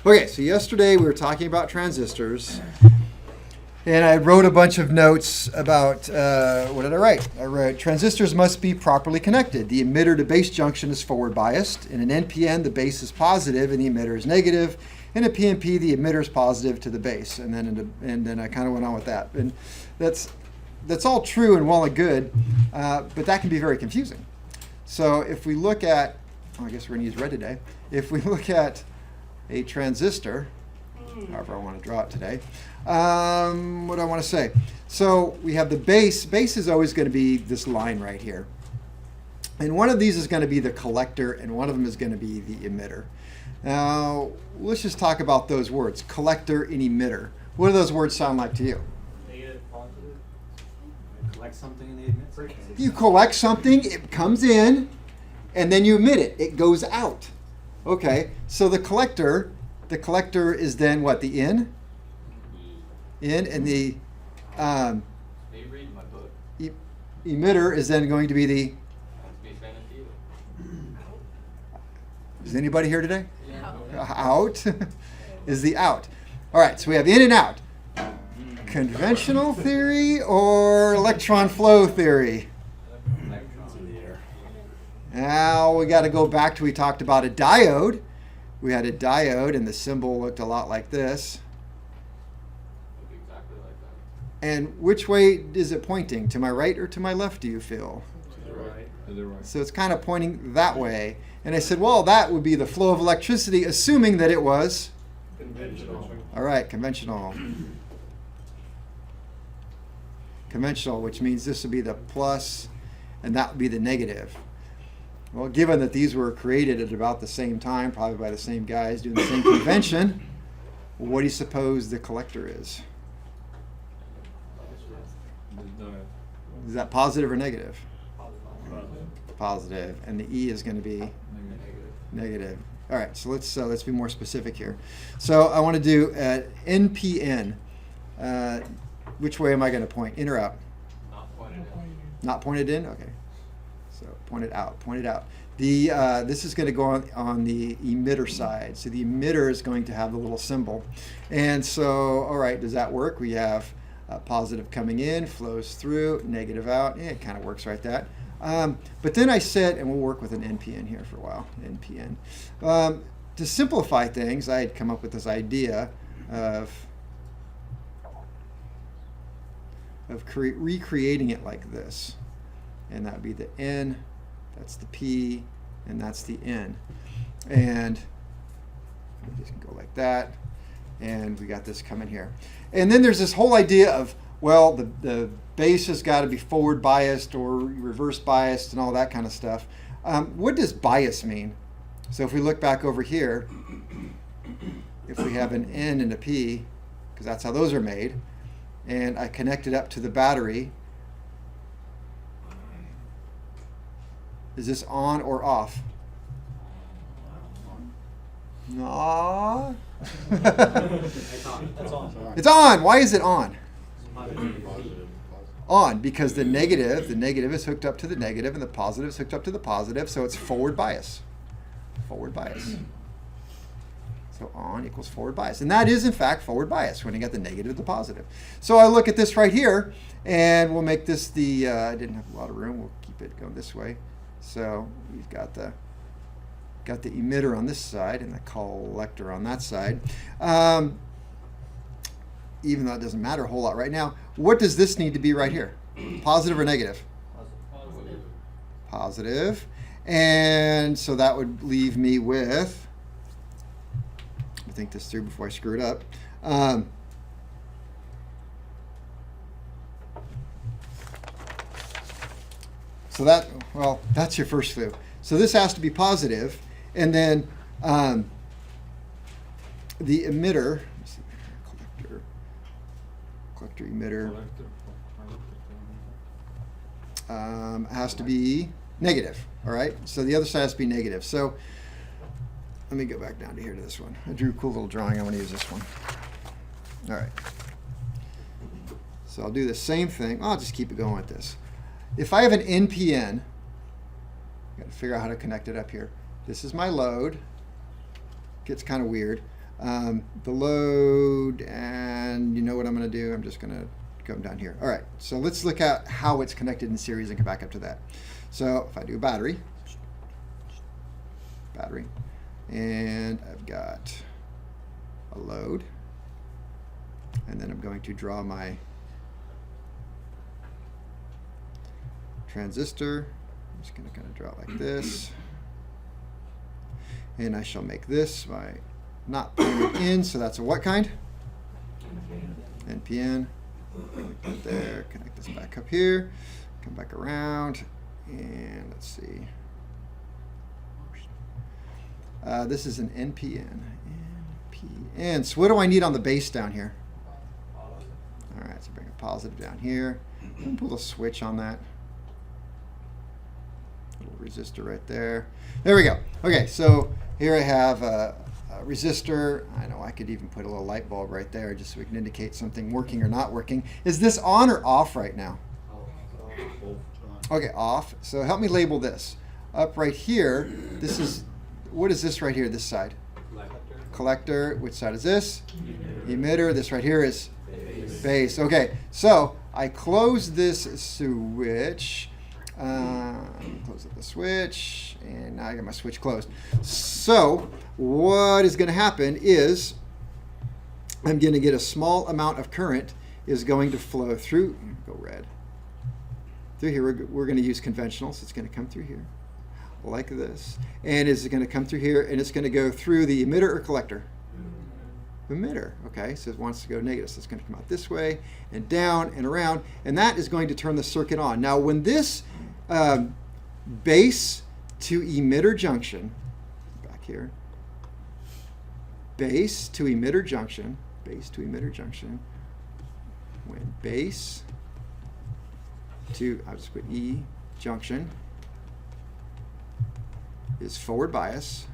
Okay, so yesterday we were talking about transistors, and I wrote a bunch of notes about, what did I write? I wrote, transistors must be properly connected. The emitter to base junction is forward biased. In an NPN, the base is positive and the emitter is negative. In a PNP, the emitter is positive to the base. And then I kind of went on with that. And that's all true and well and good, but that can be very confusing. So if we look at, I guess we're going to use red today. If we look at a transistor, however I want to draw it today, what do I want to say? So we have the base. Base is always going to be this line right here. And one of these is going to be the collector, and one of them is going to be the emitter. Now, let's just talk about those words, collector and emitter. What do those words sound like to you? Negative, positive. Collect something and they emit. You collect something, it comes in, and then you emit it. It goes out. Okay, so the collector is then what? The in? In, and the read my book. Emitter is then going to be the... Is anybody here today? Yeah. Out is the out. All right, so we have in and out. Conventional theory or electron flow theory? Now we got to go back to, we talked about a diode. We had a diode and the symbol looked a lot like this. Exactly like that. And which way is it pointing? To my right or to my left, do you feel? To the right. To the right. So it's kind of pointing that way. And I said, well, that would be the flow of electricity, assuming that it was? Conventional. All right, conventional. Conventional, which means this would be the plus and that would be the negative. Well, given that these were created at about the same time, probably by the same guys doing the same convention, what do you suppose the collector is? Is that positive or negative? Positive. And the E is going to be negative. All right, so let's be more specific here. So I want to do NPN. Which way am I going to point? In or out? Not pointed in. Not pointed in? Okay. So pointed out. Pointed out. This is going to go on the emitter side. So the emitter is going to have the little symbol. And so, all right, does that work? We have positive coming in, flows through, negative out. Yeah, it kind of works right that. But then I said, and we'll work with an NPN here for a while, NPN. To simplify things, I had come up with this idea of recreating it like this. And that would be the N, that's the P, and that's the N. And we just go like that. And we got this coming here. And then there's this whole idea of, well, the base has got to be forward biased or reverse biased and all that kind of stuff. What does bias mean? So if we look back over here, if we have an N and a P, because that's how those are made, and I connect it up to the battery, is this on or off? No. It's on. It's on. Why is it on? On, because the negative is hooked up to the negative and the positive is hooked up to the positive, so it's forward bias. Forward bias. So on equals forward bias. And that is, in fact, forward bias when you get the negative to the positive. So I look at this right here, and we'll make this the, I didn't have a lot of room, we'll keep it going this way. So we've got the emitter on this side and the collector on that side. Even though it doesn't matter a whole lot right now, what does this need to be right here? Positive or negative? Positive. Positive. And so that would leave me with, let me think this through before I screw it up. So that's your first clue. So this has to be positive, and then the emitter, let's see, collector emitter, has to be negative. All right, so the other side has to be negative. So let me go back down to here to this one. I drew a cool little drawing. I want to use this one. All right. So I'll do the same thing. I'll just keep it going with this. If I have an NPN, I've got to figure out how to connect it up here. This is my load. Gets kind of weird. the load, and you know what I'm going to do? I'm just going to come down here. All right, so let's look at how it's connected in series and come back up to that. So if I do battery, and I've got a load, and then I'm going to draw my transistor. I'm just going to kind of draw it like this. And I shall make this my not pointed in, so that's a what kind? NPN. Connect that there, connect this back up here, come back around, and let's see. This is an NPN. NPN. So what do I need on the base down here? All right, so bring a positive down here. And pull a switch on that. Little resistor right there. There we go. Okay, so here I have a resistor. I know I could even put a little light bulb right there just so we can indicate something working or not working. Is this on or off right now? Okay, off. So help me label this. Up right here, this is, what is this right here, this side? Collector. Which side is this? Emitter. This right here is base. Okay, so I close this switch. Close up the switch, and now I got my switch closed. So what is going to happen is I'm going to get a small amount of current is going to flow through, go red, through here. We're going to use conventional, so it's going to come through here like this, and it's going to come through here, and it's going to go through the emitter or collector? Emitter. Okay, so it wants to go negative, so it's going to come out this way and down and around, and that is going to turn the circuit on. Now when this base to emitter junction, back here, base to emitter junction, when base to, I'll just put E junction, is forward bias,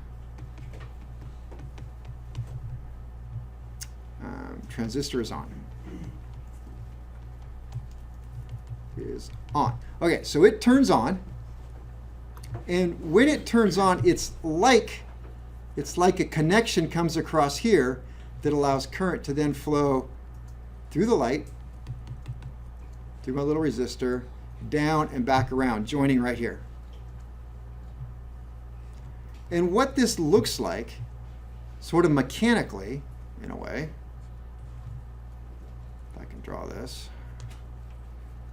transistor is on. Is on. Okay, so it turns on, and when it turns on, it's like a connection comes across here that allows current to then flow through the light, through my little resistor, down and back around, joining right here. And what this looks like, sort of mechanically, in a way, if I can draw this,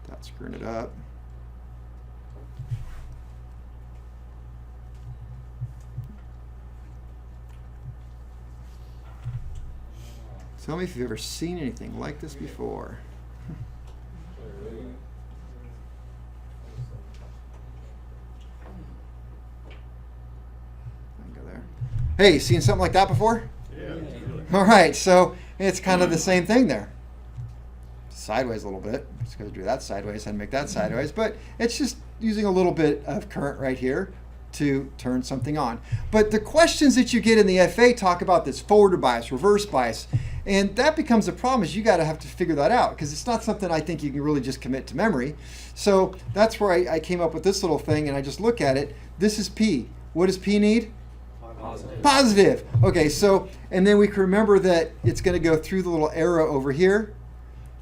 without screwing it up. Tell me if you've ever seen anything like this before. Go there. Hey, seen something like that before? Yeah. All right, so it's kind of the same thing there. Sideways a little bit. Just going to do that sideways and make that sideways, but it's just using a little bit of current right here to turn something on. But the questions that you get in the FA talk about this forward bias, reverse bias, and that becomes a problem, is you got to have to figure that out, because it's not something I think you can really just commit to memory. So that's where I came up with this little thing, and I just look at it. This is P. What does P need? Positive. Positive. Okay, so, and then we can remember that it's going to go through the little arrow over here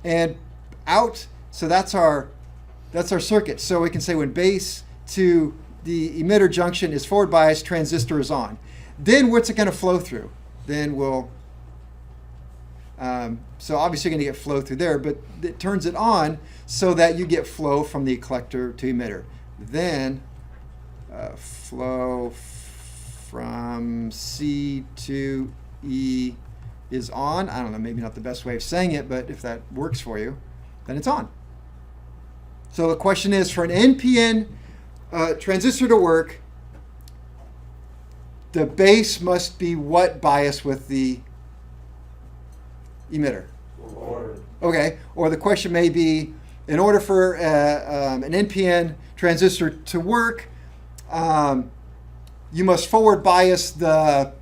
and out. So that's our circuit. So we can say when base to the emitter junction is forward bias, transistor is on. Then what's it going to flow through? Then we'll, so obviously you're going to get flow through there, but it turns it on so that you get flow from the collector to emitter. Then flow from C to E is on. I don't know, maybe not the best way of saying it, but if that works for you, then it's on. So the question is, for an NPN transistor to work, the base must be what bias with the emitter? Forward. Okay, or the question may be, in order for an NPN transistor to work, you must forward bias the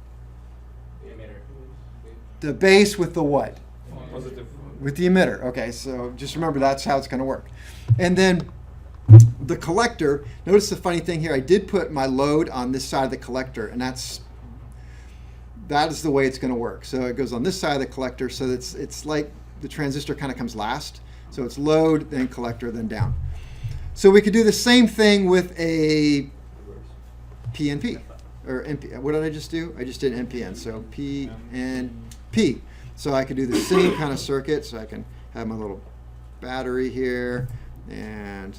base with the what? Positive. With the emitter. Okay, so just remember that's how it's going to work. And then the collector, notice the funny thing here, I did put my load on this side of the collector, and that's that is the way it's going to work. So it goes on this side of the collector, so it's like the transistor kind of comes last. So it's load, then collector, then down. So we could do the same thing with a PNP, or NP. What did I just do? I just did NPN, so PNP. So I could do the same kind of circuit, so I can have my little battery here, and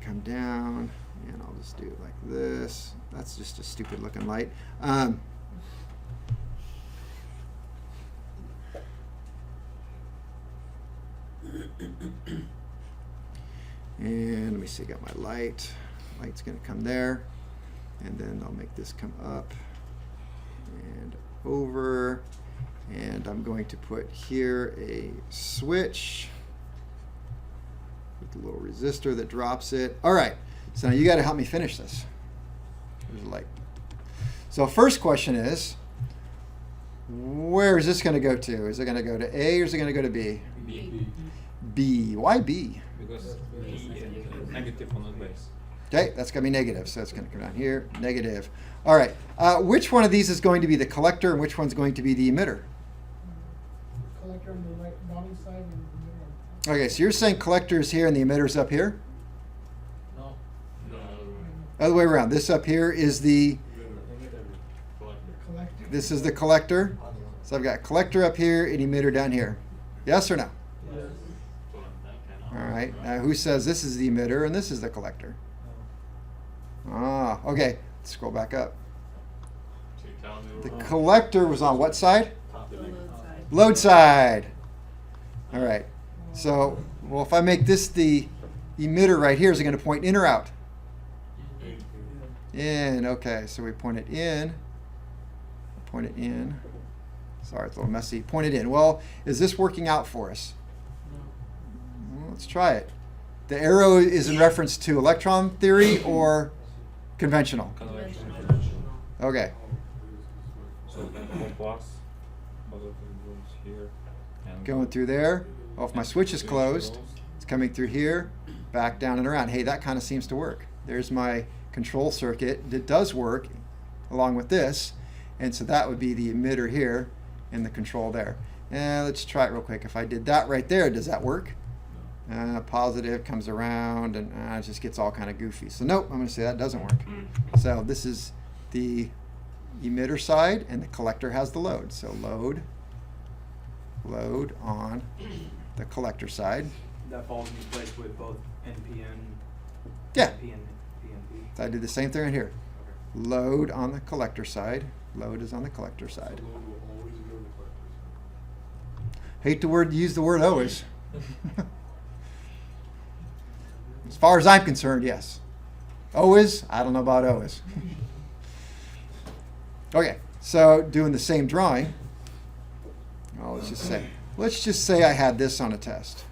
come down, and I'll just do it like this. That's just a stupid looking light. And let me see, I got my light. Light's going to come there. And then I'll make this come up and over. And I'm going to put here a switch with a little resistor that drops it. All right, so now you got to help me finish this. There's a light. So first question is, where is this going to go to? Is it going to go to A or is it going to go to B? B. B. Why B? Because B is negative on the base. Okay, that's going to be negative, so it's going to come down here, negative. All right, which one of these is going to be the collector and which one's going to be the emitter? Collector on the right bottom side and the middle. Okay, so you're saying collector is here and the emitter is up here? No. No. Other way around. This up here is the, Collector. this is the collector. So I've got collector up here and emitter down here. Yes or no? Yes. All right, now who says this is the emitter and this is the collector? Ah, okay, let's scroll back up. The collector was on what side? Load side. All right, so, well, if I make this the emitter right here, is it going to point in or out? In, okay, so we point it in. Point it in. Sorry, it's a little messy. Point it in. Well, is this working out for us? Well, let's try it. The arrow is in reference to electron theory or conventional? Okay. So then go plus, positive goes here. And Going through there. Oh, if my switch is closed, it's coming through here, back down and around. Hey, that kind of seems to work. There's my control circuit. It does work along with this. And so that would be the emitter here and the control there. And let's try it real quick. If I did that right there, does that work? Positive comes around and it just gets all kind of goofy. So nope, I'm going to say that doesn't work. So this is the emitter side and the collector has the load. So load on the collector side. That falls into place with both NPN, Yeah, P and PNP. so I did the same thing right here. Load on the collector side. Load is on the collector side. Hate to use the word always. As far as I'm concerned, yes. Always, I don't know about always. Okay, so doing the same drawing. Oh, let's just say I had this on a test.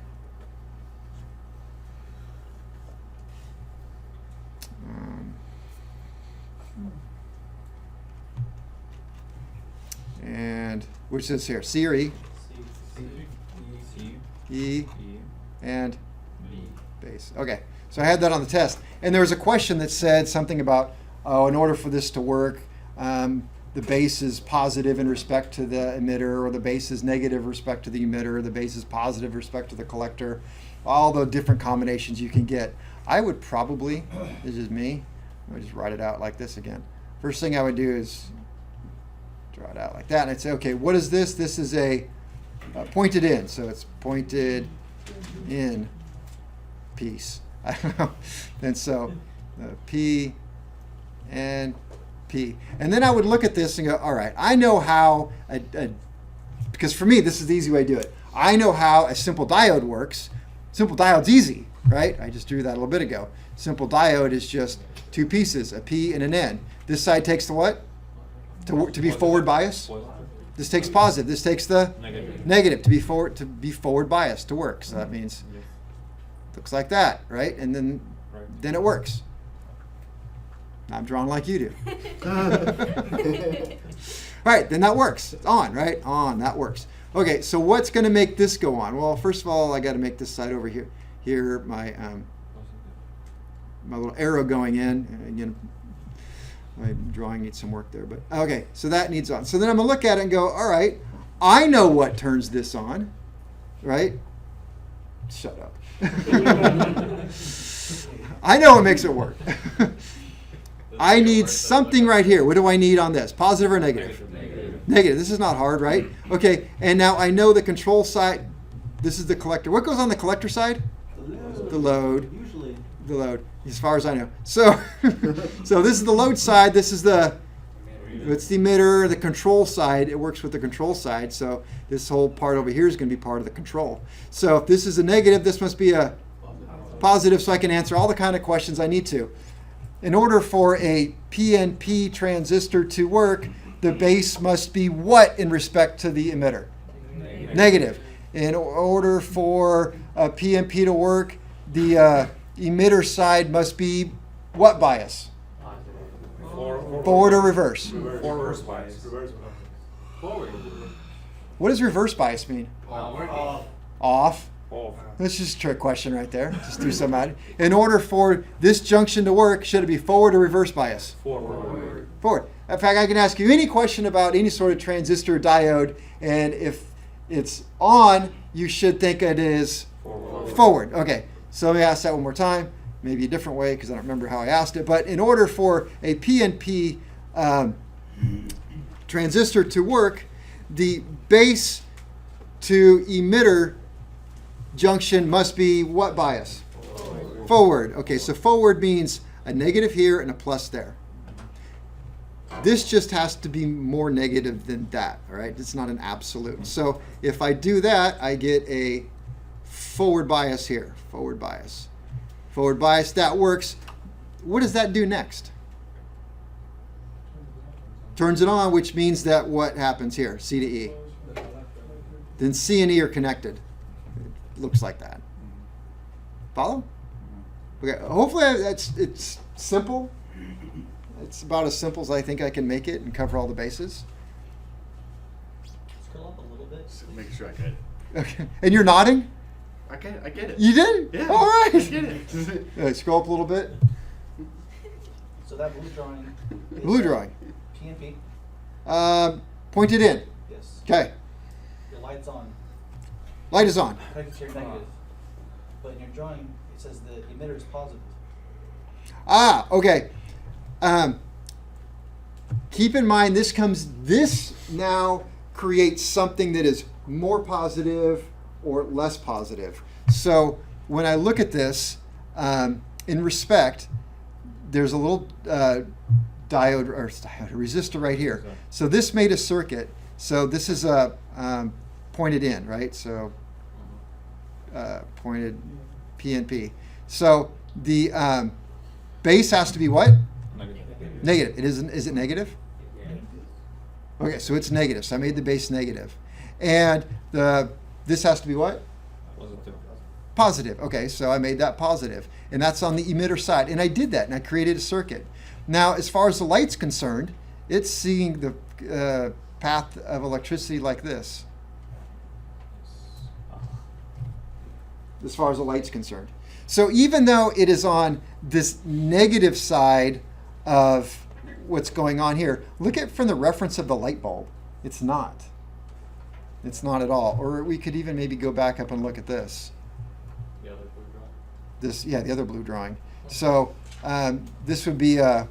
And which is here? C or E? E and B. base. Okay, so I had that on the test. And there was a question that said something about, oh, in order for this to work, the base is positive in respect to the emitter, or the base is negative with respect to the emitter, or the base is positive with respect to the collector. All the different combinations you can get. I would probably, this is me, let me just write it out like this again. First thing I would do is draw it out like that, and I'd say, okay, what is this? This is a pointed in, so it's pointed in piece. I don't know. And so P and P. And then I would look at this and go, all right, I know how, because for me, this is the easy way to do it. I know how a simple diode works. Simple diode's easy, right? I just drew that a little bit ago. Simple diode is just two pieces, a P and an N. This side takes the what? To be forward bias. This takes positive. This takes the negative to be forward bias to work. So that means looks like that, right? And then it works. I'm drawn like you do. Right, then that works. It's on, right? On, that works. Okay, so what's going to make this go on? Well, first of all, I got to make this side over here. Here, my little arrow going in. My drawing needs some work there, but okay, so that needs on. So then I'm gonna look at it and go, all right, I know what turns this on, right? Shut up. I know what makes it work. I need something right here. What do I need on this? Positive or negative? Negative. This is not hard, right? Okay, and now I know the control side. This is the collector. What goes on the collector side? The load. Usually. The load, as far as I know. So, so this is the load side. This is it's the emitter. The control side, it works with the control side. So this whole part over here is going to be part of the control. So if this is a negative, this must be a positive, so I can answer all the kind of questions I need to. In order for a PNP transistor to work, the base must be what in respect to the emitter? Negative. In order for a PNP to work, the emitter side must be what bias? Forward or reverse? Reverse bias. Forward. What does reverse bias mean? Off. Off. Off. That's just a trick question right there. Just do some math. In order for this junction to work, should it be forward or reverse bias? Forward. Forward. In fact, I can ask you any question about any sort of transistor or diode, and if it's on, you should think it is forward. Okay, so let me ask that one more time. Maybe a different way because I don't remember how I asked it. But in order for a PNP transistor to work, the base to emitter junction must be what bias? Forward. Okay, so forward means a negative here and a plus there. This just has to be more negative than that, all right? It's not an absolute. So if I do that, I get a forward bias here, forward bias. Forward bias, that works. What does that do next? Turns it on, which means that what happens here? C to E. Then C and E are connected. It looks like that. Follow? Okay, hopefully it's simple. It's about as simple as I think I can make it and cover all the bases. Scroll up a little bit. Make sure I get it. Okay, and you're nodding? I get it. You did? Yeah. All right. I get it. Scroll up a little bit. So that blue drawing. is, Blue drawing. PNP. Pointed in. Yes. Okay. Your light's on. Light is on. Connected to your negative. But in your drawing, it says the emitter is positive. Ah, okay. Keep in mind this now creates something that is more positive or less positive. So when I look at this, in respect, there's a little diode or resistor right here. So this made a circuit. So this is a pointed in, right? So pointed PNP. So the base has to be what? Negative. It isn't. Is it negative? Okay, so it's negative. So I made the base negative, and this has to be what? Positive. Positive. Okay, so I made that positive, and that's on the emitter side. And I did that, and I created a circuit. Now, as far as the light's concerned, it's seeing the path of electricity like this. As far as the light's concerned. So even though it is on this negative side of what's going on here, look at from the reference of the light bulb. It's not. It's not at all. Or we could even maybe go back up and look at this. The other blue drawing. This, yeah, the other blue drawing. So this would be a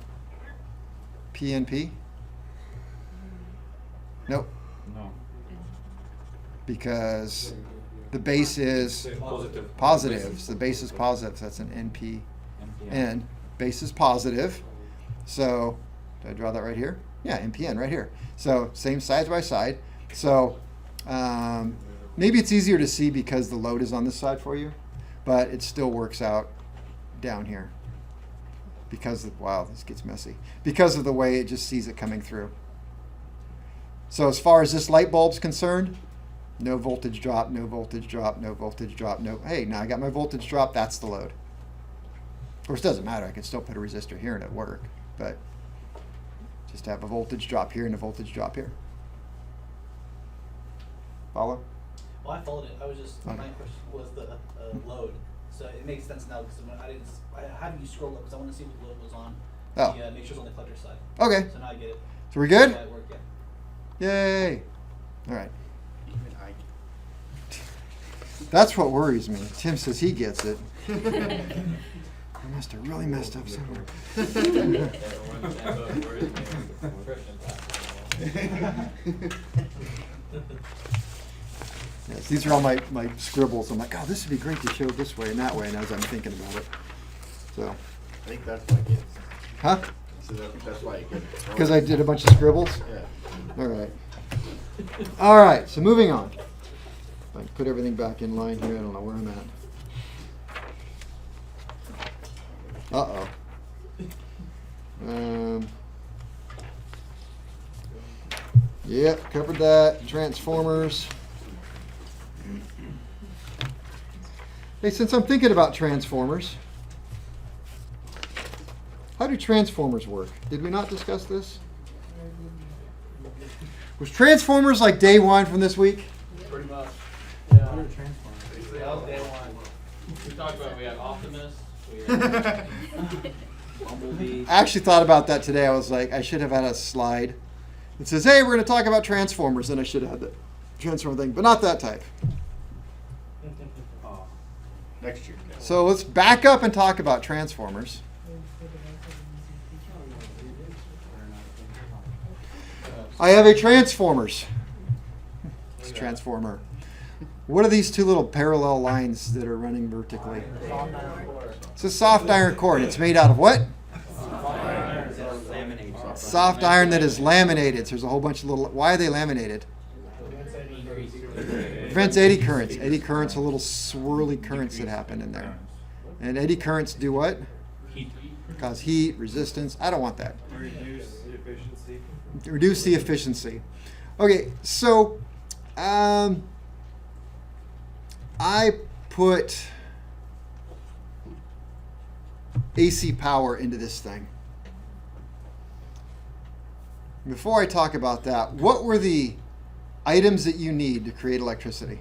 PNP. Nope, No. because the base is Positive. positive. So the base is positive. So that's an NPN. Base is positive. So did I draw that right here? Yeah, NPN right here. So same side by side. So maybe it's easier to see because the load is on this side for you, but it still works out down here because of, wow, this gets messy, because of the way it just sees it coming through. So as far as this light bulb's concerned, no voltage drop, no voltage drop, no voltage drop, no. Hey, now I got my voltage drop, that's the load. Of course, it doesn't matter. I can still put a resistor here and it'll work, but just have a voltage drop here and a voltage drop here. Follow? Well, I followed it. I was just, Okay. my question was the load. So it makes sense now because I had you scroll up because I want to see what the load was on. Oh. The mixture's on the collector side. Okay. So now I get it. So we're good? That's why it worked, yeah. Yay. All right. Even I That's what worries me. Tim says he gets it. I must have really messed up somewhere. Yes, these are all my scribbles. I'm like, oh, this would be great to show this way and that way, and as I'm thinking about it. So, I think that's why I get it. huh? So I think that's why I get it. Because I did a bunch of scribbles? Yeah. All right. All right, so moving on. If I can put everything back in line here, I don't know where I'm at. Uh-oh. Yep, covered that. Transformers. Hey, since I'm thinking about transformers, how do transformers work? Did we not discuss this? Was transformers like day one from this week? Pretty much. What Yeah. are transformers? That was day one. We talked about, we had Optimus, we had Bumblebee. I actually thought about that today. I was like, I should have had a slide that says, hey, we're going to talk about transformers. Then I should have had the transformer thing, but not that type. Oh. Next year. So let's back up and talk about transformers. I have a transformers. It's a transformer. What are these two little parallel lines that are running vertically? It's a soft iron core. It's made out of what? Soft iron that is laminated. So there's a whole bunch of little. Why are they laminated? Prevents eddy currents. Eddy currents are little swirly currents that happen in there. And eddy currents do what? Heat. Cause heat, resistance. I don't want that. Reduce the efficiency. Reduce the efficiency. Okay, so I put AC power into this thing. Before I talk about that, what were the items that you need to create electricity?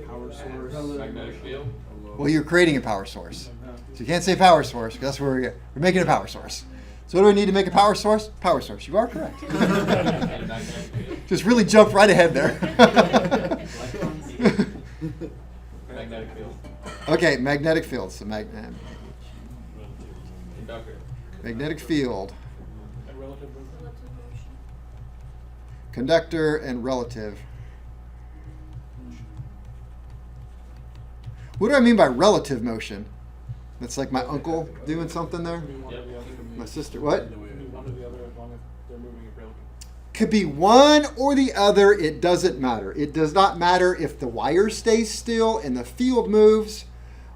Power source. Magnetic field. Well, you're creating a power source. So you can't say power source because that's where we're making a power source. So what do we need to make a power source? Power source. You are correct. And magnetic field. Just really jumped right ahead there. Magnetic field. Okay, magnetic field. So Conductor. magnetic field, And relative motion. conductor, and relative. What do I mean by relative motion? That's like my uncle doing something there? Yep. My sister, what? One or the other as long as they're moving it relative. Could be one or the other. It doesn't matter. It does not matter if the wire stays still and the field moves,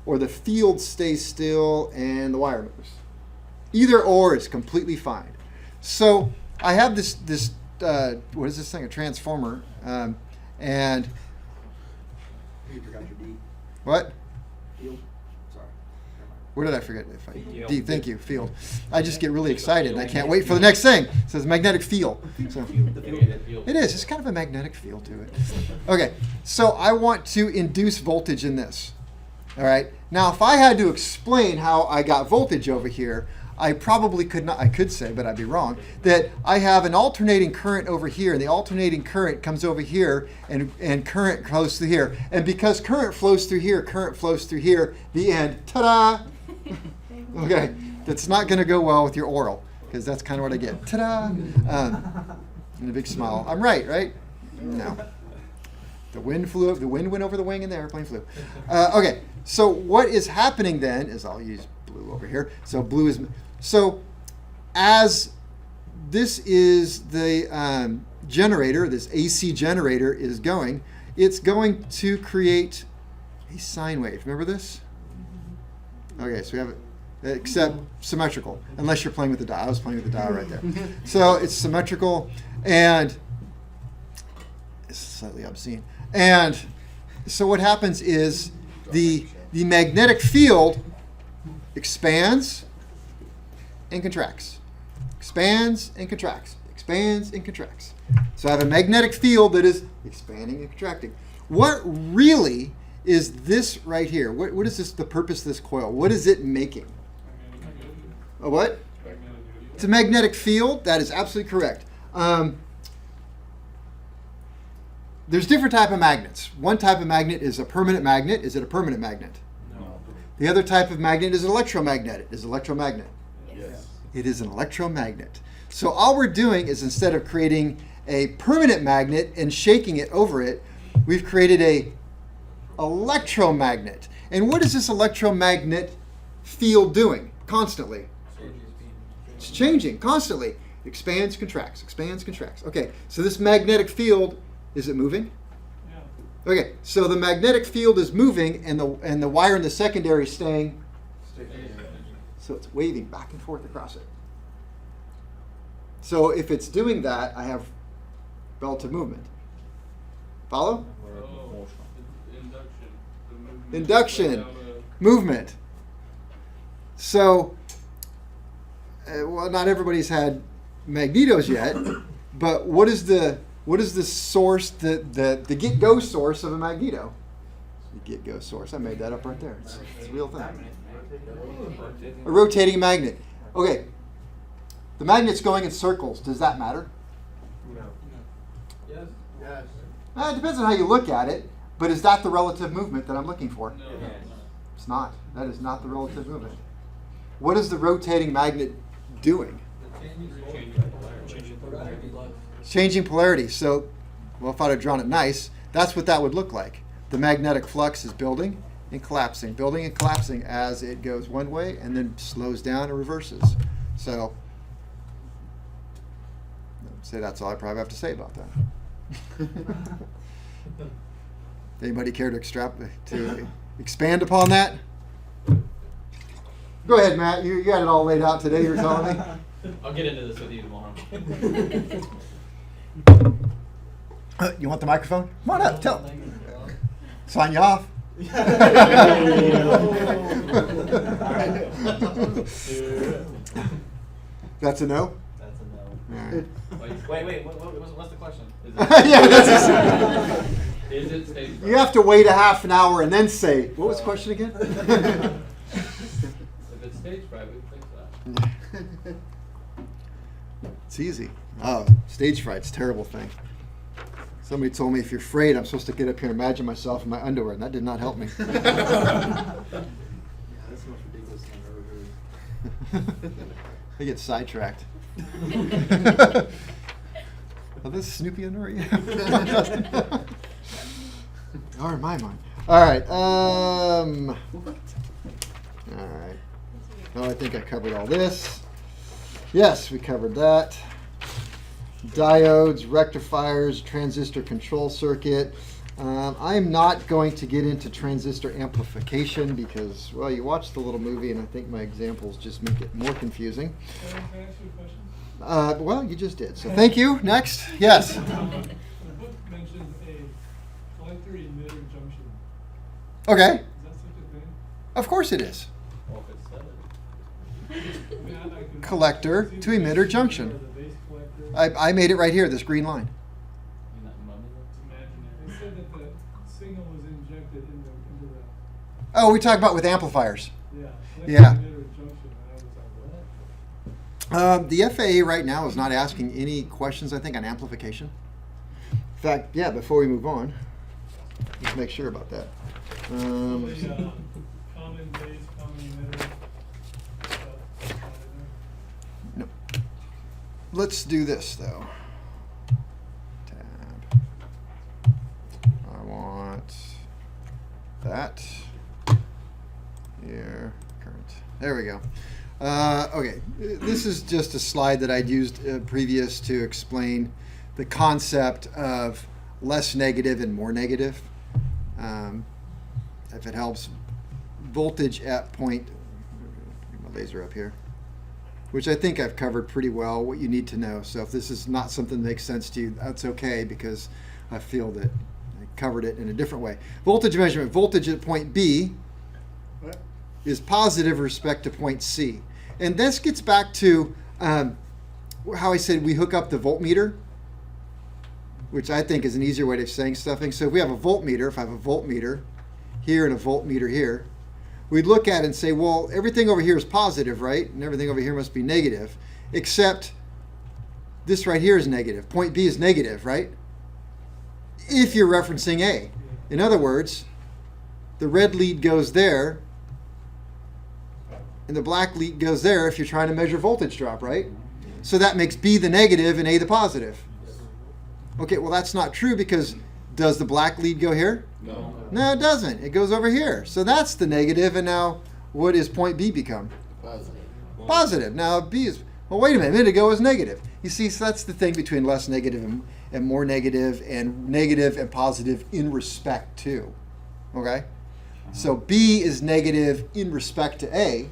or the field stays still and the wire moves. Either or is completely fine. So I have this what is this thing? A transformer, and You forgot your D. what? Field. Sorry. Where did I forget? If I, Field. D, thank you, field. I just get really excited and I can't wait for the next thing. It says magnetic field. So Magnetic field. it is. It's kind of a magnetic feel to it. Okay, so I want to induce voltage in this. All right. Now, if I had to explain how I got voltage over here, I probably could not. I could say, but I'd be wrong. That I have an alternating current over here, and the alternating current comes over here, and current flows through here. And because current flows through here, current flows through here. The end. Ta-da! Okay, that's not going to go well with your oral, because that's kind of what I get. Ta-da! And a big smile. I'm right? No. The wind flew. The wind went over the wing, and the airplane flew. Okay, so what is happening then is I'll use blue over here. So blue is so as this is the generator. This AC generator is going. It's going to create a sine wave. Remember this? Okay, so we have it, except symmetrical, unless you're playing with the dial. I was playing with the dial right there. So it's symmetrical, and it's slightly obscene. And so what happens is the magnetic field expands and contracts, expands and contracts, expands and contracts. So I have a magnetic field that is expanding and contracting. What really is this right here? What is this? The purpose of this coil? What is it making? A what? It's a magnetic field. That is absolutely correct. There's different type of magnets. One type of magnet is a permanent magnet. Is it a permanent magnet? No. The other type of magnet is an electromagnet. Is electromagnet? Yes. It is an electromagnet. So all we're doing is instead of creating a permanent magnet and shaking it over it, we've created a electromagnet. And what is this electromagnet field doing constantly? It's changing constantly. Expands, contracts, expands, contracts. Okay, so this magnetic field, is it moving? Yeah. Okay, so the magnetic field is moving and the wire in the secondary is staying. So it's waving back and forth across it. So if it's doing that, I have relative movement. Follow? Oh, induction. The movement Induction. down a- Movement. So, well, not everybody's had magnetos yet, but what is the source, the get-go source of a magneto? The get-go source. I made that up right there. It's a real thing. A rotating magnet. Okay. The magnet's going in circles. Does that matter? Yes. Yes. It depends on how you look at it, but is that the relative movement that I'm looking for? No. It's not. That is not the relative movement. What is the rotating magnet doing? It's changing polarity. So, well, if I'd have drawn it nice, that's what that would look like. The magnetic flux is building and collapsing as it goes one way and then slows down and reverses. So, I'd say that's all I probably have to say about that. Anybody care to expand upon that? Go ahead, Matt. You got it all laid out today. You're telling me. I'll get into this with you tomorrow. You want the microphone? Come on up. Tell. Sign you off. That's a no? That's a no. All right. Wait, what's the question? Is Yeah, that's Is it stage fright? You have to wait a half an hour and then say, what was the question again? If it's stage fright, we can fix that. It's easy. Oh, stage fright's a terrible thing. Somebody told me if you're afraid, I'm supposed to get up here and imagine myself in my underwear, and that did not help me. Yeah, that's the most ridiculous thing I've ever heard. I get sidetracked. Oh, this is Snoopy underwear? Yeah. Or in my mind. All right. All right. Oh, I think I covered all this. Yes, we covered that. Diodes, rectifiers, transistor control circuit. I'm not going to get into transistor amplification because, well, you watched the little movie and I think my examples just make it more confusing. Can I ask you a question? Well, you just did. So thank you. Next. Yes. The book mentions a collector emitter junction. Okay. Is that such a thing? Of course it is. Well, if it's settled. I mean, I could Collector see to the emitter base junction. or the base collector. I made it right here, this green line. You mean that mummy It's imaginary. It said that the signal was injected into the Oh, we talk about with amplifiers. collector Yeah. emitter junction, and I was like, what? The FAA right now is not asking any questions, I think, on amplification. In fact, yeah, before we move on, let's make sure about that. The common base, common emitter. stuff. No. Let's do this, though. Tab. I want that. Here. Current. There we go. Okay. This is just a slide that I'd used previous to explain the concept of less negative and more negative. If it helps, voltage at point, get my laser up here, which I think I've covered pretty well what you need to know. So if this is not something that makes sense to you, that's okay because I feel that I covered it in a different way. Voltage measurement, voltage at point B What? is positive with respect to point C. And this gets back to how I said we hook up the voltmeter, which I think is an easier way of saying stuffing. So if we have a voltmeter, if I have a voltmeter here and a voltmeter here, we'd look at it and say, well, everything over here is positive, right? And everything over here must be negative, except this right here is negative. Point B is negative, right? If you're referencing A. In other words, the red lead goes there, and the black lead goes there if you're trying to measure voltage drop, right? So that makes B the negative and A the positive. Okay, well, that's not true because does the black lead go here? No. No, it doesn't. It goes over here. So that's the negative, and now what does point B become? Positive. Positive. Now B is, well, wait a minute ago it was negative. You see, so that's the thing between less negative and more negative and positive in respect to. Okay? So B is negative in respect to A,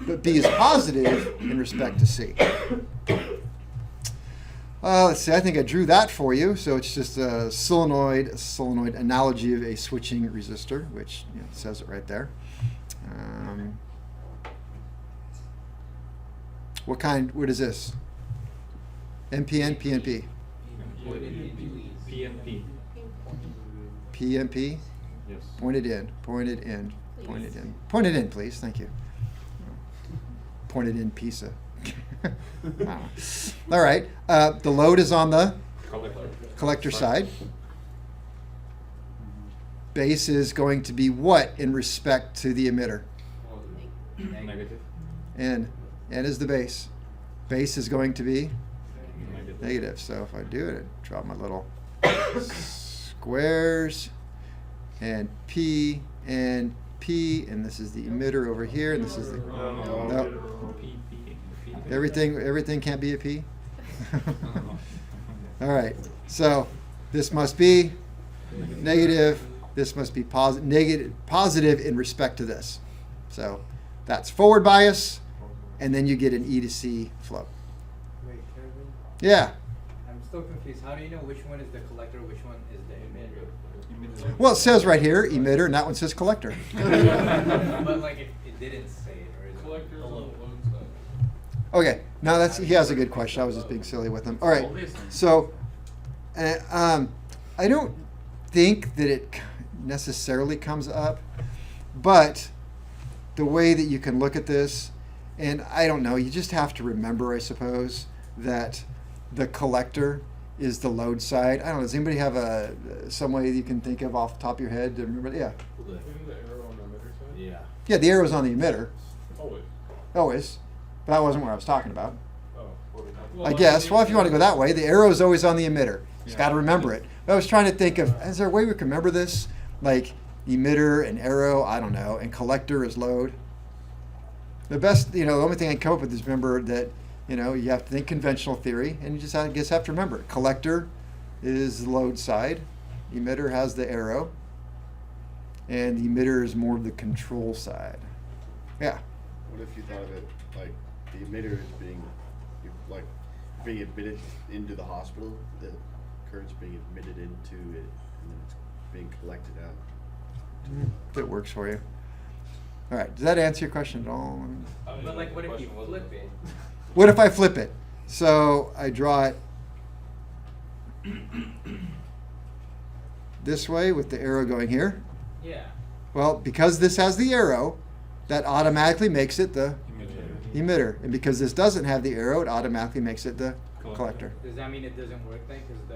but B is positive in respect to C. Let's see, I think I drew that for you. So it's just a solenoid analogy of a switching resistor, which it says it right there. What is this? NPN, PNP? PNP. PNP? Yes. Point it in, point it in, point it in. Point it in, please, thank you. Point it in, pizza. Wow. All right, the load is on the collector side. Base is going to be what in respect to the emitter? Negative. N is the base. Base is going to be Negative. negative. So if I do it, I draw my little squares, and P, and this is the emitter over here, and this is the no. P. Everything can't be a P. All right. So this must be negative. This must be positive in respect to this. So that's forward bias, and then you get an E to C flow. Wait, Kevin, Yeah. I'm still confused. How do you know which one is the collector, which one is the emitter? Well, it says right here emitter, and that one says collector. But like it didn't say it, or is Collectors it on the below? load side. Okay. No, he has a good question. I was just being silly with him. All right. So, I don't think that it necessarily comes up, but the way that you can look at this, and I don't know, you just have to remember, I suppose, that the collector is the load side. I don't know. Does anybody have some way you can think of off the top of your head to remember? Yeah. Isn't the arrow on the emitter side? Yeah. Yeah, the arrow's on the emitter. Always. Always. But that wasn't what I was talking about. Oh. I guess. Well, if you want to go that way, the arrow is always on the emitter. Just got to remember it. But I was trying to think of, is there a way we can remember this? Like emitter and arrow, I don't know, and collector is load. The best, the only thing I can come up with is remember that, you have to think conventional theory, and you just have to remember it. Collector is the load side. Emitter has the arrow. And the emitter is more of the control side. Yeah. What if you thought of it like the emitter is being admitted into the hospital, the current's being admitted into it, and then it's being collected out. If it works for you. All right. Does that answer your question at all? But like, what if you flip it? What if I flip it? So I draw it this way with the arrow going here. Yeah. Well, because this has the arrow, that automatically makes it the emitter. And because this doesn't have the arrow, it automatically makes it the collector. Does that mean it doesn't work then? Because the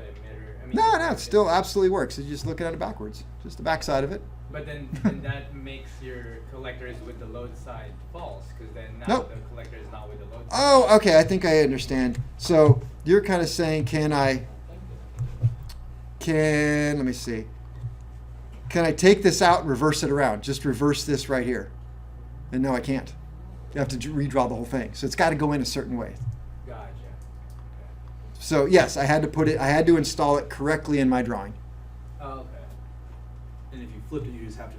emitter. No, it still absolutely works. You're just looking at it backwards. Just the back side of it. But then that makes your collectors with the load side false, because then now Nope. the collector is not with the load side. Oh, okay. I think I understand. So you're kind of saying, let me see. Can I take this out and reverse it around? Just reverse this right here. And no, I can't. You have to redraw the whole thing. So it's got to go in a certain way. Gotcha. Okay. So yes, I had to install it correctly in my drawing. Oh, okay. And if you flipped it, you just have to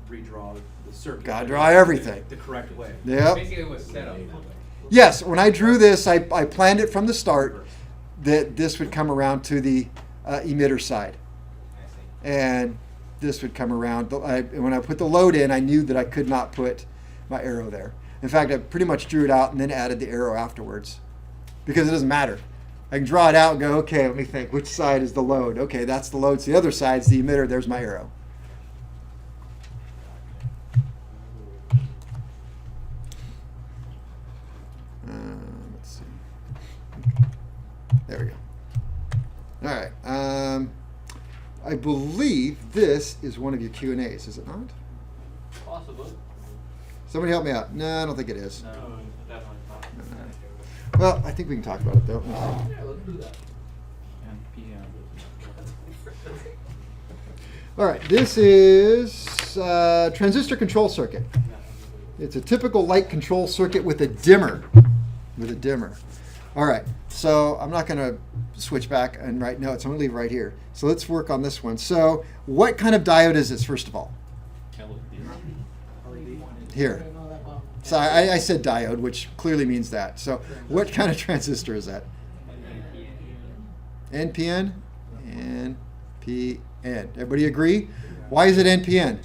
redraw the circuit. Gotta draw everything. The correct way. Yep. Basically, it was set up that way. Yes, when I drew this, I planned it from the start that this would come around to the emitter side. I see. And this would come around. When I put the load in, I knew that I could not put my arrow there. In fact, I pretty much drew it out and then added the arrow afterwards because it doesn't matter. I can draw it out and go, okay, let me think. Which side is the load? Okay, that's the load. So the other side's the emitter. There's my arrow. I believe this is one of your Q&As, is it not? Possibly. Somebody help me out. No, I don't think it is. No, definitely not. Well, I think we can talk about it though. Yeah, let's do that. And PM. All right, this is transistor control circuit. It's a typical light control circuit with a dimmer. All right, so I'm not going to switch back and write notes. I'm going to leave it right here. So let's work on this one. So what kind of diode is this, first of all? Here. So I said diode, which clearly means that. So what kind of transistor is that? NPN? NPN. Everybody agree? Why is it NPN?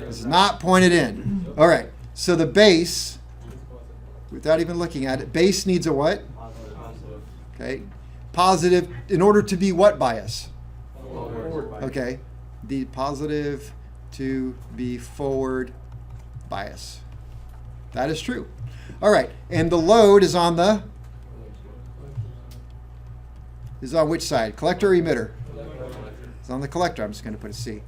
It's not pointed in. All right. So the base, without even looking at it, base needs a what? Okay. Positive in order to be what bias? Okay. The positive to be forward bias. That is true. All right. And the load is on which side? Collector or emitter? It's on the collector. I'm just going to put a C.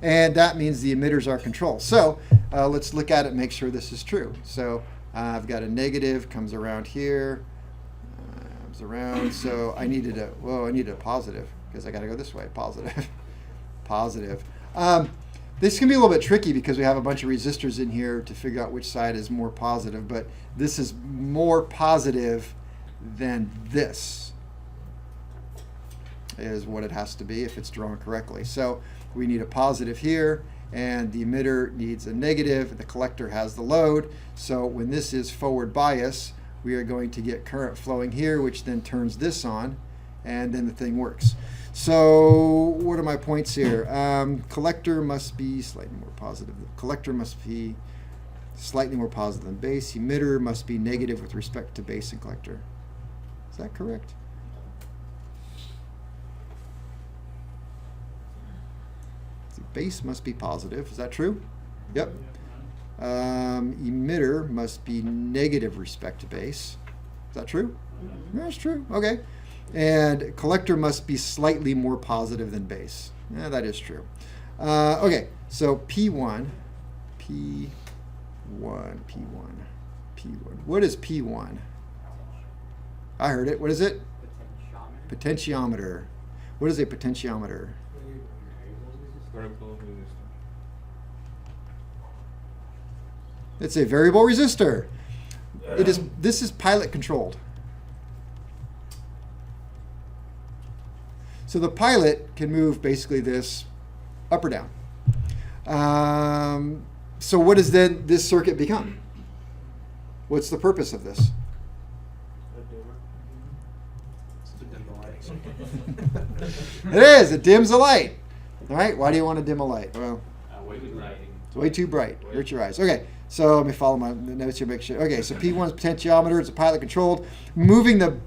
And that means the emitters are controlled. So let's look at it and make sure this is true. So I've got a negative, comes around here, comes around. So I needed a positive because I got to go this way. Positive. Positive. This can be a little bit tricky because we have a bunch of resistors in here to figure out which side is more positive, but this is more positive than this is what it has to be if it's drawn correctly. So we need a positive here, and the emitter needs a negative, and the collector has the load. So when this is forward bias, we are going to get current flowing here, which then turns this on, and then the thing works. So what are my points here? Collector must be slightly more positive. Collector must be slightly more positive than base. Emitter must be negative with respect to base and collector. Is that correct? Base must be positive. Is that true? Yep. Emitter must be negative with respect to base. Is that true? That's true. Okay. And collector must be slightly more positive than base. Yeah, that is true. Okay. So P1. What is P1? I heard it. What is it? Potentiometer. What is a potentiometer? Variable resistor. It's a variable resistor. This is pilot controlled. So the pilot can move basically this up or down. So what does then this circuit become? What's the purpose of this? It is. It dims the light. All right. Why do you want to dim a light? Well, it's way too bright. Hurt your eyes. Okay. So let me follow my notes here. Make sure. Okay. So P1 is potentiometer. It's a pilot controlled. Moving the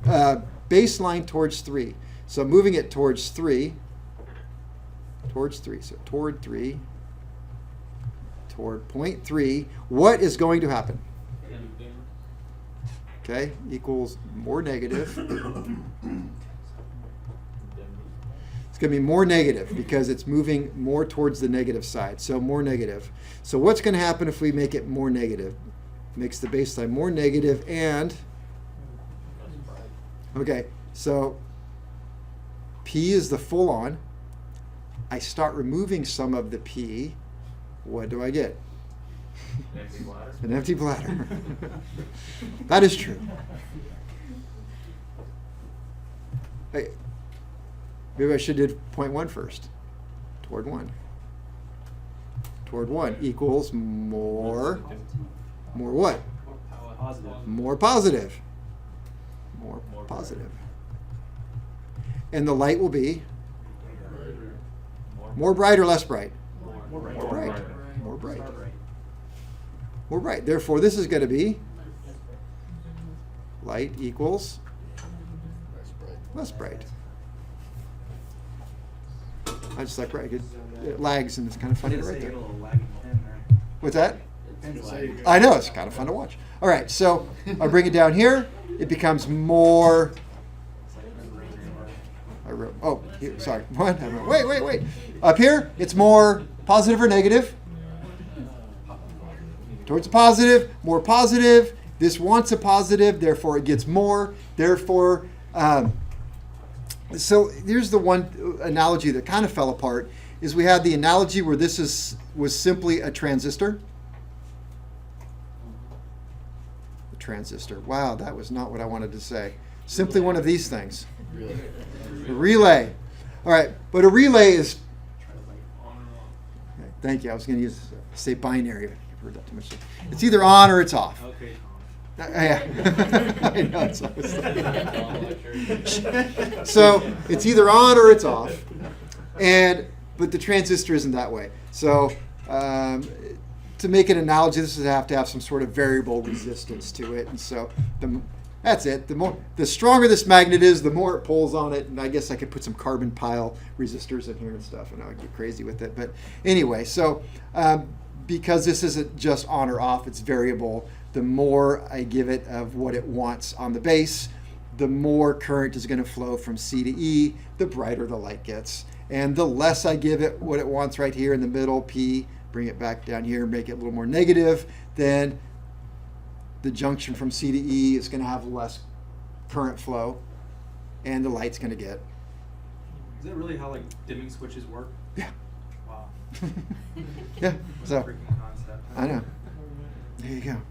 baseline towards 3. So moving it towards 3. Towards 3. So toward 3. Toward 0.3. What is going to happen? Okay. Equals more negative. It's going to be more negative because it's moving more towards the negative side. So more negative. So what's going to happen if we make it more negative? Makes the baseline more negative and... Okay, so P is the full on. I start removing some of the P. What do I get? An empty bladder. That is true. Hey, maybe I should do 0.1 first. Toward 1. Toward 1 equals more what? Positive. More positive. More positive. And the light will be more bright or less bright? More bright. More bright. More bright. Therefore, this is going to be light equals less bright. I just like bright. It lags and it's kind of funny to write there. What's that? I know, it's kind of fun to watch. All right, so I bring it down here. It becomes more. Here, sorry, what? Wait. Up here, it's more positive or negative. Towards a positive, more positive. This wants a positive, therefore it gets more. Therefore, so here's the one analogy that kind of fell apart. Is we had the analogy where this was simply a transistor. A transistor. Wow, that was not what I wanted to say. Simply one of these things. Really. A relay. All right, but a relay is. Okay, thank you. I was going to say binary. I've heard that too much. It's either on or it's off. Okay. Yeah. I know. So it's either on or it's off, but the transistor isn't that way. So to make an analogy, this would have to have some sort of variable resistance to it, and so that's it. The stronger this magnet is, the more it pulls on it, and I guess I could put some carbon pile resistors in here and stuff, and I would get crazy with it. But anyway, so because this isn't just on or off, it's variable. The more I give it of what it wants on the base, the more current is going to flow from C to E, the brighter the light gets. And the less I give it what it wants right here in the middle, P, bring it back down here, make it a little more negative, then the junction from C to E is going to have less current flow, and the light's going to get. Is that really how like dimming switches work? Yeah. Wow. Yeah, What a so freaking concept. I know. There you go.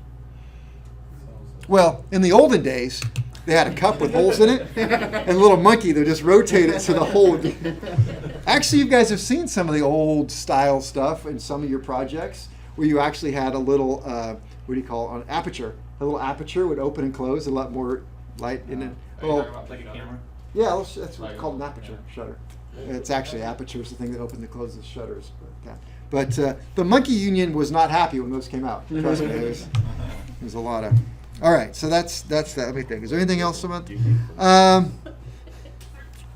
Well, in the olden days, they had a cup with holes in it, and a little monkey that just rotate it so the hole would be. Actually, you guys have seen some of the old style stuff in some of your projects where you actually had a little, what do you call it, an aperture. A little aperture would open and close, a lot more light in it. Are you Well, talking about Like a camera? yeah, that's what's called an aperture shutter. It's actually aperture is the thing that opens and closes shutters. But the Monkey Union was not happy when those came out. Trust me, it was a lot of. All right, so that's that big thing. Is there anything else about R1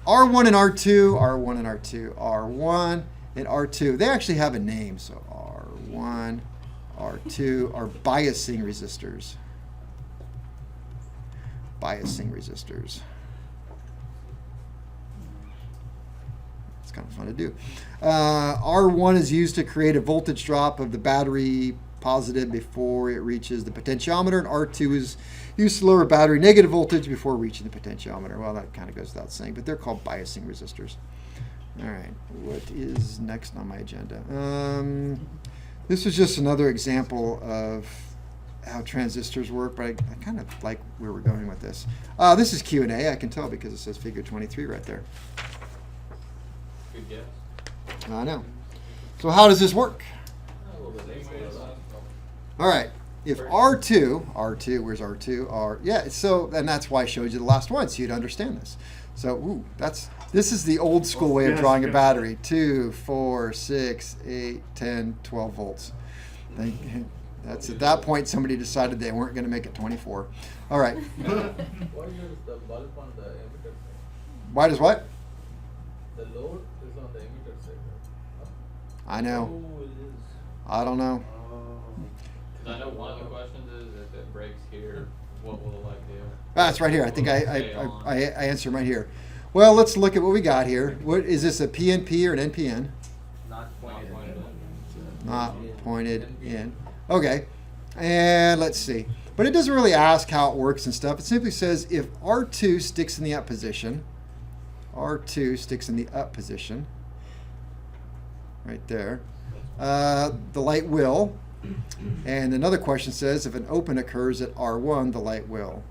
and R2, R1 and R2, R1 and R2? They actually have a name. So R1, R2 are biasing resistors. Biasing resistors. It's kind of fun to do. R1 is used to create a voltage drop of the battery positive before it reaches the potentiometer, and R2 is used to lower battery negative voltage before reaching the potentiometer. Well, that kind of goes without saying, but they're called biasing resistors. All right, what is next on my agenda? This is just another example of how transistors work, but I kind of like where we're going with this. This is Q&A. I can tell because it says figure 23 right there. Good guess. I know. So how does this work? All right. If R2, where's R2? Yeah, so, and that's why I showed you the last one, so you'd understand this. So, this is the old school way of drawing a battery. 2, 4, 6, 8, 10, 12 volts. That's at that point somebody decided they weren't going to make it 24. All right. Why does the bulb on the emitter side? Why does what? The load is on the emitter side. I know. Oh, it is. I don't know. I know one of the questions is if it breaks here, what will the light do? That's right here. I think I answer right here. Well, let's look at what we got here. What is this, a PNP or an NPN? Not pointed. Not pointed in. Okay. And let's see. But it doesn't really ask how it works and stuff. It simply says if R2 sticks in the up position, right there, the light will. And another question says if an open occurs at R1, the light will.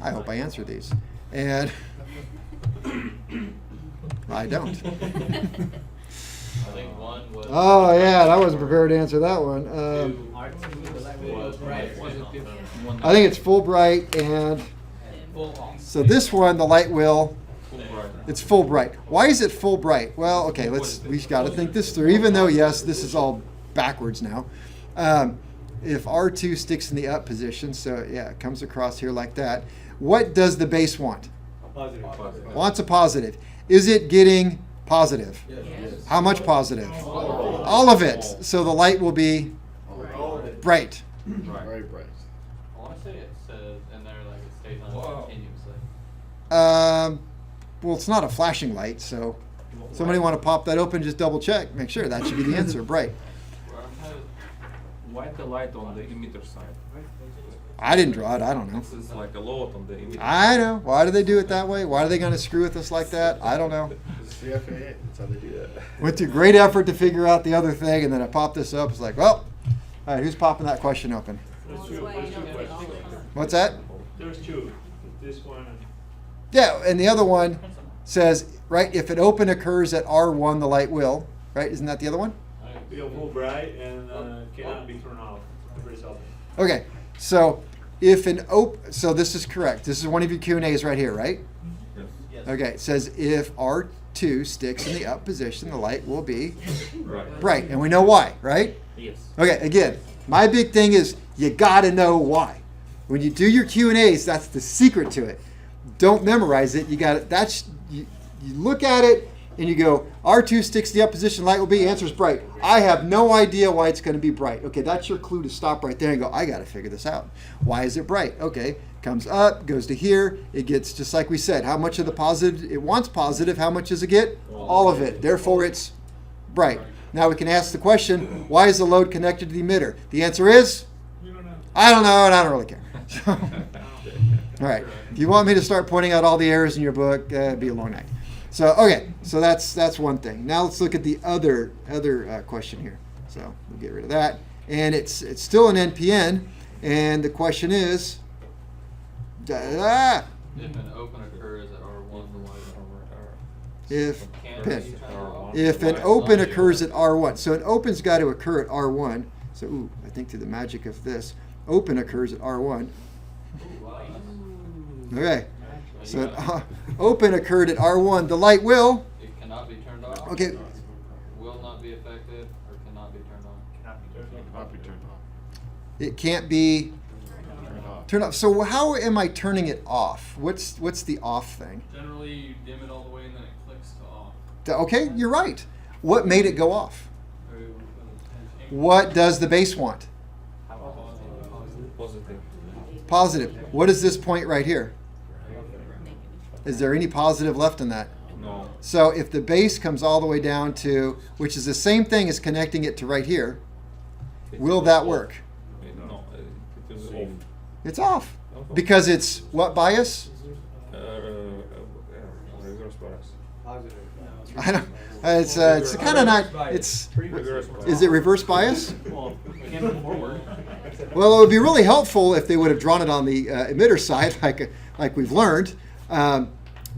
I hope I answer these. And I don't. I think one was. Oh, yeah, I wasn't prepared to answer that one. I think it's full bright, and so this one, the light will. It's full bright. Why is it full bright? Well, okay, we've got to think this through. Even though, yes, this is all backwards now. If R2 sticks in the up position, so yeah, it comes across here like that. What does the base want? Positive. Wants a positive. Is it getting positive? Yes. How much positive? All of it. So the light will be bright. Very bright. I want to say it says in there like it stays on continuously. Well, it's not a flashing light, so somebody want to pop that open, just double check, make sure that should be the answer, bright. Why the light on the emitter side? I didn't draw it, I don't know. This is like a load on the emitter. I know. Why do they do it that way? Why are they going to screw with us like that? I don't know. It's the FAA, that's how they do that. Went to great effort to figure out the other thing, and then I popped this up. It's like, well, all right, who's popping that question open? What's that? There's two, this one and Yeah, and the other one says, right, if an open occurs at R1, the light will, right? Isn't that the other one? we are full bright and cannot be turned off every seldom. Okay, so if an so this is correct. This is one of your Q&As right here, right? Yes. Yes. Okay, it says if R2 sticks in the up position, the light will be Right. bright. And we know why, right? Yes. Okay, again, my big thing is you gotta know why. When you do your Q&As, that's the secret to it. Don't memorize it. You got it. You look at it and you go, R2 sticks the up position, light will be, answer's bright. I have no idea why it's going to be bright. Okay, that's your clue to stop right there and go, I got to figure this out. Why is it bright? Okay, comes up, goes to here. It gets, just like we said, how much of the positive, it wants positive, how much does it get? All of it. Therefore, it's bright. Now we can ask the question, why is the load connected to the emitter? The answer is? We don't know. I don't know, and I don't really care. All right. If you want me to start pointing out all the errors in your book, it'd be a long night. So okay, so that's one thing. Now let's look at the other question here. So we'll get rid of that, and it's still an NPN, and the question is, If an open occurs at R1, the light if can't pin. be turned off. If an open occurs at R1, so an open's got to occur at R1. So ooh, I think through the magic of this, open occurs at R1. Okay, so an open occurred at R1. The light will. It cannot be turned off. Okay, Will not be affected or cannot be turned on. Cannot be turned off. it can't be Turned off. turned off. So how am I turning it off? What's the off thing? Generally, you dim it all the way and then it clicks to off. Okay, you're right. What made it go off? What does the base want? Positive. Positive. What is this point right here? Is there any positive left in that? No. So if the base comes all the way down to, which is the same thing as connecting it to right here, will that work? No. It is off. It's off. Because it's what bias? Reverse bias. I don't, it's kind of not, it's, Reverse bias. is it reverse bias? Well, can't move forward. Well, it would be really helpful if they would have drawn it on the emitter side, like we've learned.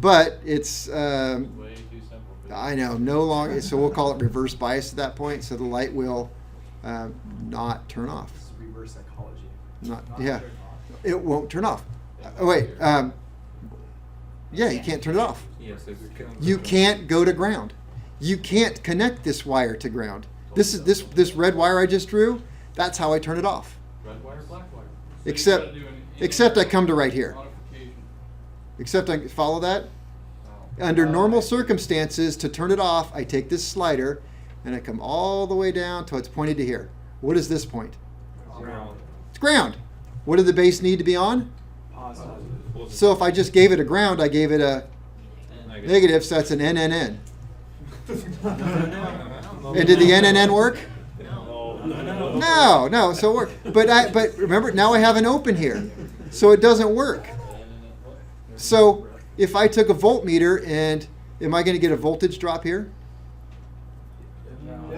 But it's, Way too simple. I know, no longer, so we'll call it reverse bias at that point, so the light will not turn off. It's reverse psychology. Not, yeah, it won't turn off. Oh, wait, yeah, you can't turn it off. Yes, it can. You can't go to ground. You can't connect this wire to ground. This is this red wire I just drew. That's how I turn it off. Red wire, black wire. Except I come to right here. Modification. Except I follow that. Under normal circumstances, to turn it off, I take this slider and I come all the way down till it's pointed to here. What is this point? Ground. It's ground. What did the base need to be on? Positive. So if I just gave it a ground, I gave it a negative, so that's an NNN. And did the NNN work? No, so it worked. But remember, now I have an open here, so it doesn't work. So if I took a voltmeter and, am I going to get a voltage drop here? Not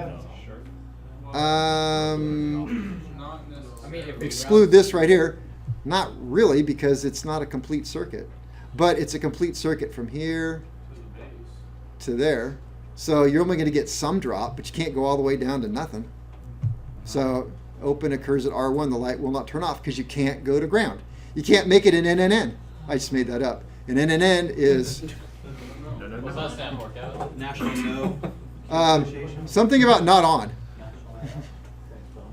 necessarily. Exclude this right here. Not really, because it's not a complete circuit. But it's a complete circuit from here to there. So you're only going to get some drop, but you can't go all the way down to nothing. So open occurs at R1, the light will not turn off because you can't go to ground. You can't make it an NNN. I just made that up. An NNN is What's that stand for, Kevin? National No. something about not on.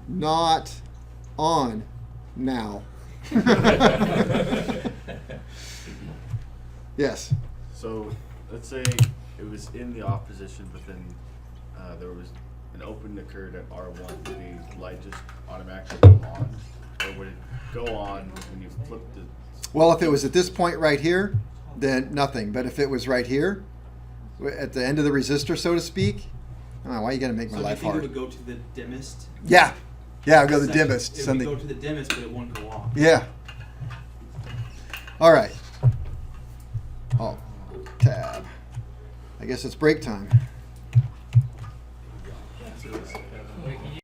Not on now. Yes. So let's say it was in the off position, but then there was an open occurred at R1. Would the light just automatically go on, or would it go on when you flip the? Well, if it was at this point right here, then nothing. But if it was right here, at the end of the resistor, so to speak, I don't know, why you gotta make my So do you life think it hard? would go to the dimmest? Yeah, I'll go the section? dimmest. It would Something. go to the dimmest, but it won't go off. Yeah. All right. Alt tab. I guess it's break time. So it's-